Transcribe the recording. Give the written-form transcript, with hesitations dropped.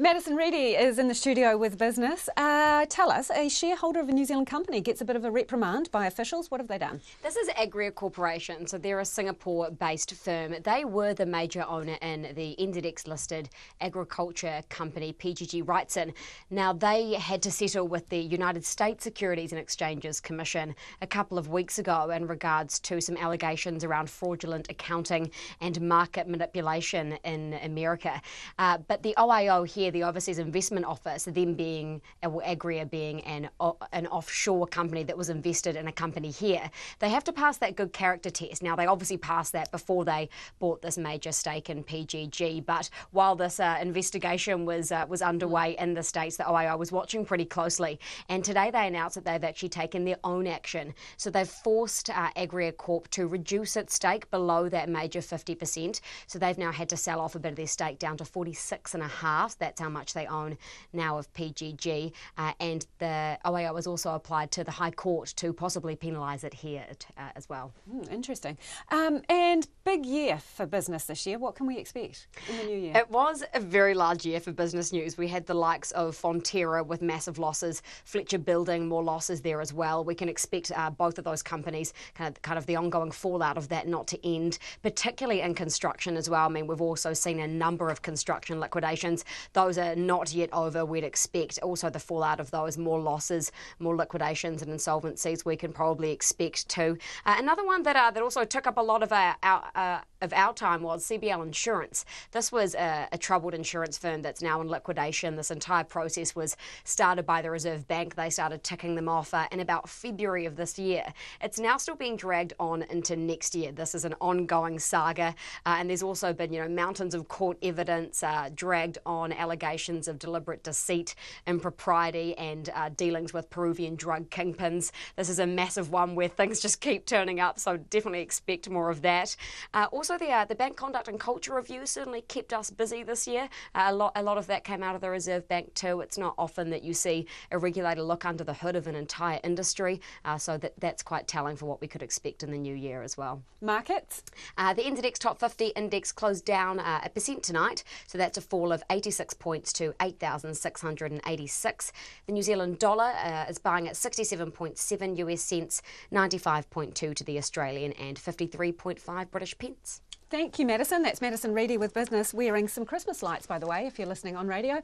Madison Reedy is in the studio with business. Tell us, a shareholder of a New Zealand company gets a bit of a reprimand by officials. What have they done? This is Agria Corporation, so they're a Singapore-based firm. They were the major owner in the NZX-listed agriculture company PGG Wrightson. Now, they had to settle with the United States Securities and Exchanges Commission a couple of weeks ago in regards to some allegations around fraudulent accounting and market manipulation in America. But the OIO here, the Overseas Investment Office, them being, Agria being an offshore company that was invested in a company here, they have to pass that good character test. Now, they obviously passed that before they bought this major stake in PGG, but while this investigation was underway in the States, the OIO was watching pretty closely, and today they announced that they've actually taken their own action. So they've forced Agria Corp to reduce its stake below that major 50%. So they've now had to sell off a bit of their stake down to 46.5%. That's how much they own now of PGG, and the OIO has also applied to the High Court to possibly penalise it here as well. Interesting. And big year for business this year. What can we expect in the new year? It was a very large year for business news. We had the likes of Fonterra with massive losses, Fletcher Building, more losses there as well. We can expect both of those companies, kind of the ongoing fallout of that not to end, particularly in construction as well. I mean, we've also seen a number of construction liquidations. Those are not yet over. We'd expect also the fallout of those, more losses, more liquidations and insolvencies we can probably expect too. Another one that also took up a lot of our time was CBL Insurance. This was a troubled insurance firm that's now in liquidation. This entire process was started by the Reserve Bank. They started ticking them off in about February of this year. It's now still being dragged on into next year. This is an ongoing saga, and there's also been, mountains of court evidence dragged on allegations of deliberate deceit, impropriety, and dealings with Peruvian drug kingpins. This is a massive one where things just keep turning up, so definitely expect more of that. Also, the Bank Conduct and Culture Review certainly kept us busy this year. A lot of that came out of the Reserve Bank too. It's not often that you see a regulator look under the hood of an entire industry, so that's quite telling for what we could expect in the new year as well. Markets? The NZX Top 50 index closed down 1% tonight, so that's a fall of 86 points to 8,686. The New Zealand dollar is buying at 67.7 US cents, 95.2 to the Australian, and 53.5 British pence. Thank you, Madison. That's Madison Reedy with business, wearing some Christmas lights, by the way, if you're listening on radio.